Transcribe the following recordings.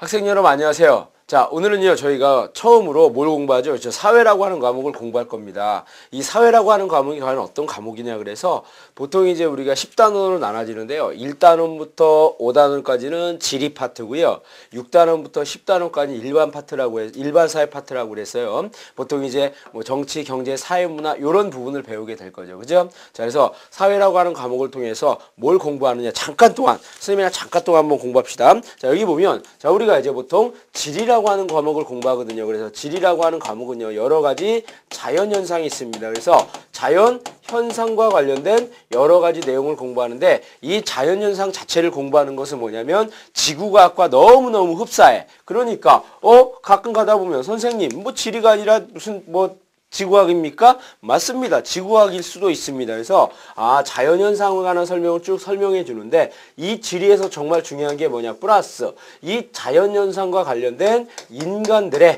학생 여러분 안녕하세요. 자, 오늘은요 저희가 처음으로 뭘 공부하죠? 사회라고 하는 과목을 공부할 겁니다. 이 사회라고 하는 과목이 과연 어떤 과목이냐 그래서 보통 이제 우리가 10단원으로 나눠지는데요. 1단원부터 5단원까지는 지리 파트고요. 6단원부터 10단원까지 일반 파트라고 해서 일반 사회 파트라고 그랬어요. 보통 이제 뭐 정치, 경제, 사회, 문화 이런 부분을 배우게 될 거죠. 그죠? 자, 그래서 사회라고 하는 과목을 통해서 뭘 공부하느냐 잠깐 동안 선생님이랑 잠깐 동안 한번 공부합시다. 자, 여기 보면 자 우리가 이제 보통 지리라고 하는 과목을 공부하거든요. 그래서 지리라고 하는 과목은요 여러 가지 자연 현상이 있습니다. 그래서 자연 현상과 관련된 여러 가지 내용을 공부하는데 이 자연 현상 자체를 공부하는 것은 뭐냐면 지구과학과 너무너무 흡사해. 그러니까 가끔 가다 보면 선생님 뭐 지리가 아니라 무슨 뭐 지구과학입니까? 맞습니다. 지구과학일 수도 있습니다. 그래서 자연현상에 관한 설명을 쭉 설명해 주는데 이 지리에서 정말 중요한 게 뭐냐? 플러스 이 자연현상과 관련된 인간들의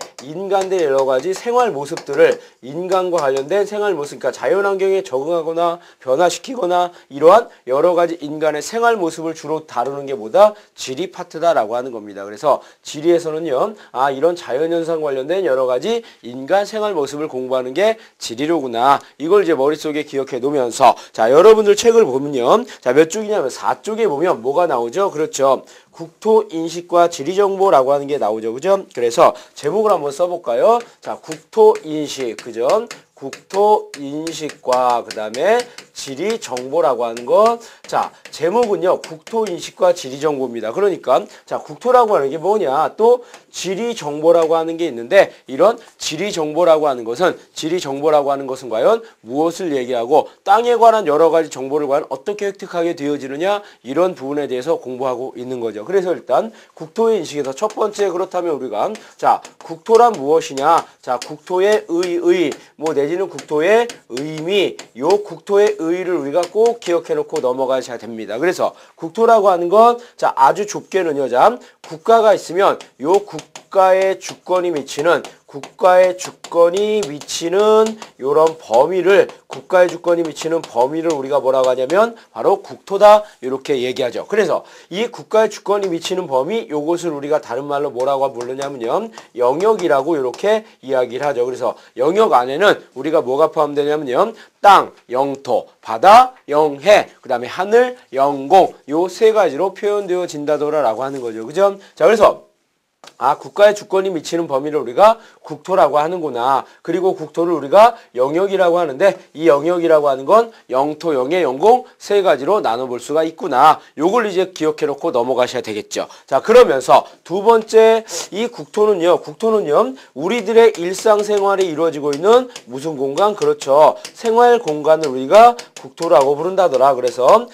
여러 가지 생활 모습들을 인간과 관련된 생활 모습, 그러니까 자연환경에 적응하거나 변화시키거나 이러한 여러 가지 인간의 생활 모습을 주로 다루는 게 뭐다? 지리 파트다라고 하는 겁니다. 그래서 지리에서는요, 이런 자연현상 관련된 여러 가지 인간 생활 모습을 공부하는 게 지리로구나. 이걸 이제 머릿속에 기억해 놓으면서 자, 여러분들 책을 보면요. 자, 몇 쪽이냐면 4쪽에 보면 뭐가 나오죠? 그렇죠. 국토인식과 지리정보라고 하는 게 나오죠. 그죠? 그래서 제목을 한번 써볼까요? 자, 국토인식. 그죠? 국토인식과 그 다음에 지리정보라고 하는 것. 자, 제목은요. 국토인식과 지리정보입니다. 그러니까 자, 국토라고 하는 게 뭐냐? 또 지리정보라고 하는 게 있는데 이런 지리정보라고 하는 것은 과연 무엇을 얘기하고 땅에 관한 여러 가지 정보를 과연 어떻게 획득하게 되어지느냐? 이런 부분에 대해서 공부하고 있는 거죠. 그래서 일단 국토의 인식에서 첫 번째 그렇다면 우리가 자, 국토란 무엇이냐? 자, 국토의 의 뭐 내지는 국토의 의미, 요 국토의 의의를 우리가 꼭 기억해 놓고 넘어가셔야 됩니다. 그래서 국토라고 하는 건 자, 아주 좁게는요. 자, 국가가 있으면 요 국가의 주권이 미치는 요런 범위를 국가의 주권이 미치는 범위를 우리가 뭐라고 하냐면 바로 국토다 이렇게 얘기하죠. 그래서 이 국가의 주권이 미치는 범위 요것을 우리가 다른 말로 뭐라고 부르냐면요. 영역이라고 이렇게 이야기를 하죠. 그래서 영역 안에는 우리가 뭐가 포함되냐면요. 땅, 영토, 바다, 영해, 그 다음에 하늘, 영공 요 세 가지로 표현되어진다더라라고 하는 거죠. 그죠? 자, 그래서 국가의 주권이 미치는 범위를 우리가 국토라고 하는구나. 그리고 국토를 우리가 영역이라고 하는데 이 영역이라고 하는 건 영토, 영해, 영공 세 가지로 나눠볼 수가 있구나. 요걸 이제 기억해 놓고 넘어가셔야 되겠죠. 자, 그러면서 두 번째 이 국토는요. 우리들의 일상생활이 이루어지고 있는 무슨 공간? 그렇죠. 생활 공간을 우리가 국토라고 부른다더라. 그래서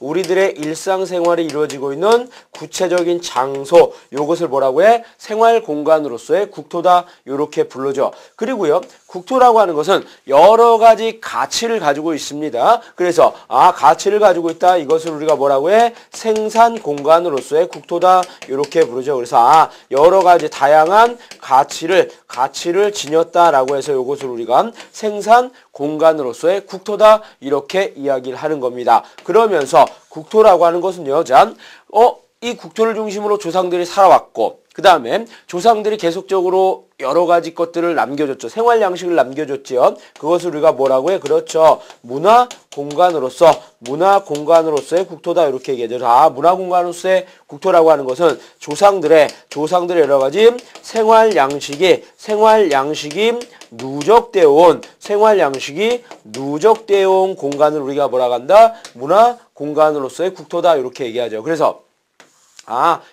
우리들의 일상생활이 이루어지고 있는 구체적인 장소, 요것을 뭐라고 해? 생활 공간으로서의 국토다. 요렇게 불러줘. 그리고요, 국토라고 하는 것은 여러 가지 가치를 가지고 있습니다. 그래서 가치를 가지고 있다. 이것을 우리가 뭐라고 해? 생산 공간으로서의 국토다. 요렇게 부르죠. 그래서 여러 가지 다양한 가치를 지녔다라고 해서 요것을 우리가 생산 공간으로서의 국토다. 이렇게 이야기를 하는 겁니다. 그러면서 국토라고 하는 것은요. 자, 이 국토를 중심으로 조상들이 살아왔고 그 다음에 조상들이 계속적으로 여러 가지 것들을 남겨줬죠. 생활 양식을 남겨줬지요. 그것을 우리가 뭐라고 해? 그렇죠. 문화 공간으로서의 국토다. 이렇게 얘기하죠. 문화 공간으로서의 국토라고 하는 것은 조상들의 여러 가지 생활 양식이 누적되어 온 공간을 우리가 뭐라고 한다? 문화 공간으로서의 국토다. 이렇게 얘기하죠. 그래서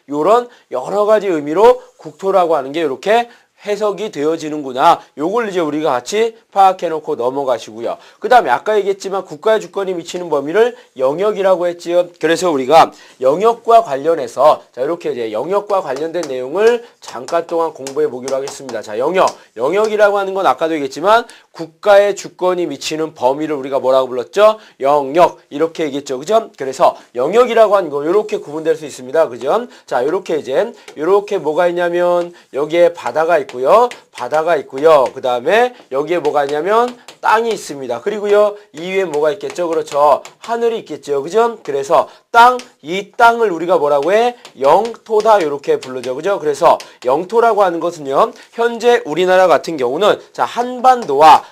요런 여러 가지 의미로 국토라고 하는 게 이렇게 해석이 되어지는구나. 요걸 이제 우리가 같이 파악해놓고 넘어가시고요. 그 다음에 아까 얘기했지만 국가의 주권이 미치는 범위를 영역이라고 했지요. 그래서 우리가 영역과 관련해서 자 이렇게 이제 영역과 관련된 내용을 잠깐 동안 공부해 보기로 하겠습니다. 자, 영역이라고 하는 건 아까도 얘기했지만 국가의 주권이 미치는 범위를 우리가 뭐라고 불렀죠? 영역 이렇게 얘기했죠. 그죠? 그래서 영역이라고 하는 거 이렇게 구분될 수 있습니다. 그죠? 자, 이렇게 뭐가 있냐면 여기에 바다가 있고 있고요. 바다가 있고요. 그 다음에 여기에 뭐가 있냐면 땅이 있습니다. 그리고요, 이 위에 뭐가 있겠죠? 그렇죠. 하늘이 있겠죠. 그죠? 그래서 이 땅을 우리가 뭐라고 해? 영토다. 이렇게 부르죠. 그죠? 그래서 영토라고 하는 것은요, 현재 우리나라 같은 경우는 자, 한반도와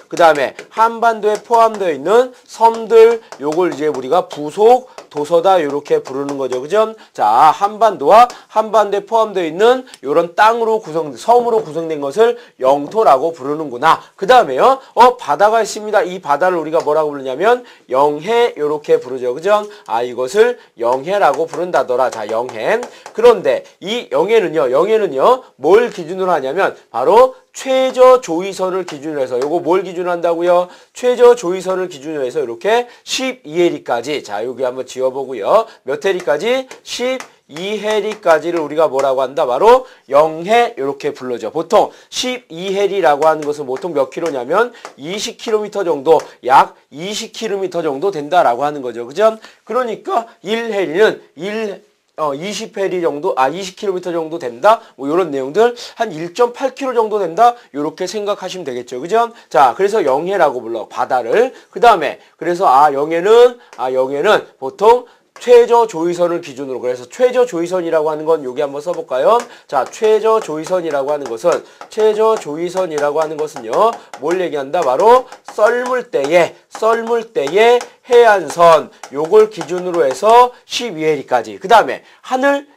그 다음에 한반도에 포함되어 있는 섬들, 요걸 이제 우리가 부속 도서다 이렇게 부르는 거죠. 그죠? 자, 한반도와 한반도에 포함되어 있는 이런 땅으로 섬으로 구성된 것을 영토라고 부르는구나. 그 다음에요, 바다가 있습니다. 이 바다를 우리가 뭐라고 부르냐면 영해 이렇게 부르죠. 그죠? 이것을 영해라고 부른다더라. 자, 영해. 그런데 이 영해는요, 뭘 기준으로 하냐면 바로 최저 조위선을 기준으로 해서, 요거 뭘 기준으로 한다고요? 최저 조위선을 기준으로 해서 이렇게 12해리까지, 자, 여기 한번 지워보고요. 몇 해리까지? 12해리까지를 우리가 뭐라고 한다? 바로 영해 이렇게 불러죠. 보통 12해리라고 하는 것은 보통 몇 킬로냐면 20km 정도, 약 20km 정도 된다라고 하는 거죠. 그죠? 그러니까 1해리는 20해리 정도, 20km 정도 된다? 뭐, 요런 내용들, 한 1.8km 정도 된다? 요렇게 생각하시면 되겠죠. 그죠? 자, 그래서 영해라고 불러, 바다를. 그 다음에, 그래서, 영해는 보통 최저 조위선을 기준으로, 그래서 최저 조위선이라고 하는 건 여기 한번 써볼까요? 자, 최저 조위선이라고 하는 것은요, 뭘 얘기한다? 바로 썰물 때의 해안선, 요걸 기준으로 해서 12해리까지. 그 다음에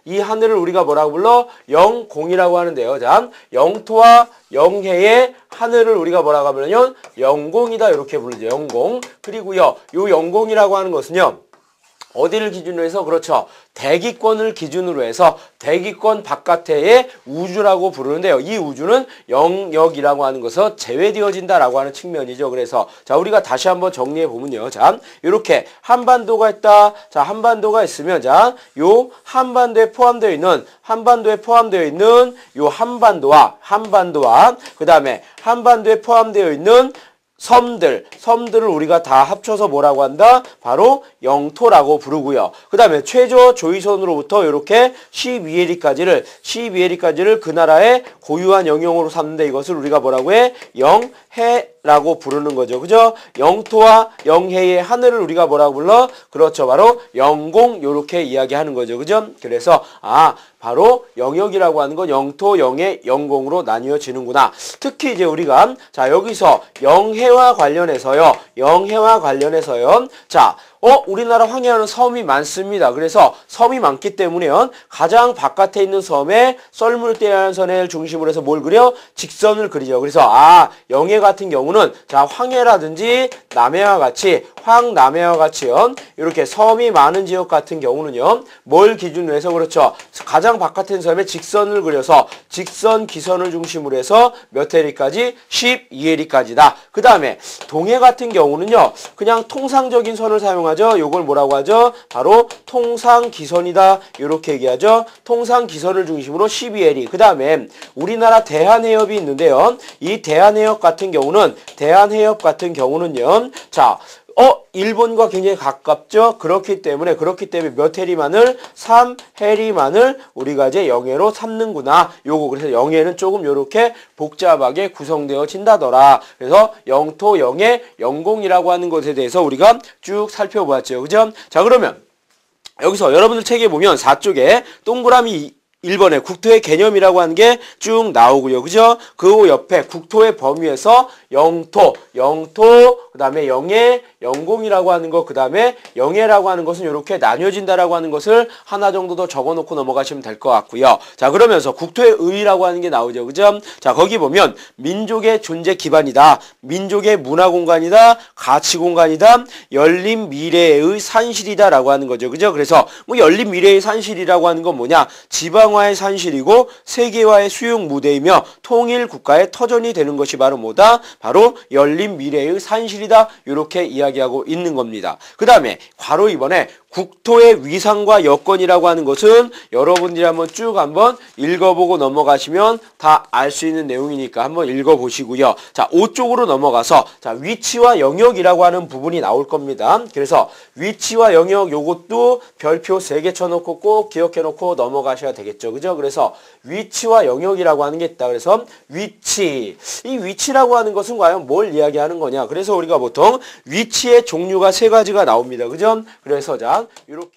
이 하늘을 우리가 뭐라고 불러? 영공이라고 하는데요. 자, 영토와 영해의 하늘을 우리가 뭐라고 하면요? 영공이다. 이렇게 부르죠. 영공. 그리고요, 요 영공이라고 하는 것은요, 어디를 기준으로 해서? 그렇죠. 대기권을 기준으로 해서 대기권 바깥의 우주라고 부르는데요. 이 우주는 영역이라고 하는 것은 제외되어진다라고 하는 측면이죠. 그래서 자, 우리가 다시 한번 정리해 보면요. 자, 이렇게 한반도가 있다. 자, 한반도가 있으면 자, 요 한반도에 포함되어 있는 요 한반도와 그다음에 한반도에 포함되어 있는 섬들을 우리가 다 합쳐서 뭐라고 한다? 바로 영토라고 부르고요. 그 다음에 최저 조위선으로부터 이렇게 12해리까지를 그 나라의 고유한 영역으로 삼는데 이것을 우리가 뭐라고 해? 영해라고 부르는 거죠. 그죠? 영토와 영해의 하늘을 우리가 뭐라고 불러? 그렇죠. 바로 영공, 요렇게 이야기하는 거죠. 그죠? 그래서 바로 영역이라고 하는 건 영토, 영해, 영공으로 나뉘어지는구나. 특히 이제 우리가 자, 여기서 영해와 관련해서요. 자, 우리나라 황해안은 섬이 많습니다. 그래서 섬이 많기 때문에요, 가장 바깥에 있는 섬에 썰물대한선을 중심으로 해서 뭘 그려? 직선을 그리죠. 그래서 영해 같은 경우는 자, 황해라든지 남해와 같이 황남해와 같이요, 이렇게 섬이 많은 지역 같은 경우는요, 뭘 기준으로 해서? 그렇죠. 가장 바깥에 있는 섬에 직선을 그려서 직선 기선을 중심으로 해서 몇 해리까지? 12해리까지다. 그 다음에 동해 같은 경우는요, 그냥 통상적인 선을 사용하죠. 요걸 뭐라고 하죠? 바로 통상기선이다. 이렇게 얘기하죠. 통상기선을 중심으로 12해리. 그 다음에 우리나라 대한해협이 있는데요. 이 대한해협 같은 경우는요. 자, 일본과 굉장히 가깝죠? 그렇기 때문에 몇 해리만을? 3해리만을 우리가 이제 영해로 삼는구나. 그래서 영해는 조금 요렇게 복잡하게 구성되어진다더라. 그래서 영토, 영해, 영공이라고 하는 것에 대해서 우리가 쭉 살펴보았죠. 그죠? 자, 그러면 여기서 여러분들 책에 보면 4쪽에 동그라미 1번에 국토의 개념이라고 하는 게 쭉 나오고요. 그죠? 그 옆에 국토의 범위에서 영토, 그 다음에 영해, 영공이라고 하는 것, 그 다음에 영해라고 하는 것은 이렇게 나뉘어진다라고 하는 것을 하나 정도 더 적어놓고 넘어가시면 될 것 같고요. 자, 그러면서 국토의 의의라고 하는 게 나오죠. 그죠? 자, 거기 보면 민족의 존재 기반이다. 민족의 문화 공간이다. 가치 공간이다. 열린 미래의 산실이다. 라고 하는 거죠. 그죠? 그래서 뭐 열린 미래의 산실이라고 하는 건 뭐냐? 지방화의 산실이고 세계화의 수용 무대이며 통일 국가의 터전이 되는 것이 바로 뭐다? 바로 열린 미래의 산실이 사실이다. 이렇게 이야기하고 있는 겁니다. 그 다음에 괄호 2번에 국토의 위상과 여건이라고 하는 것은 여러분들이 한번 읽어보고 넘어가시면 다 알 수 있는 내용이니까 한번 읽어보시고요. 자, 5쪽으로 넘어가서 자, 위치와 영역이라고 하는 부분이 나올 겁니다. 그래서 위치와 영역 요것도 별표 3개 쳐놓고 꼭 기억해놓고 넘어가셔야 되겠죠. 그죠? 그래서 위치와 영역이라고 하는 게 있다. 그래서 위치. 이 위치라고 하는 것은 과연 뭘 이야기하는 거냐? 그래서 우리가 보통 위치의 종류가 3가지가 나옵니다. 그죠? 그래서 자, 이렇게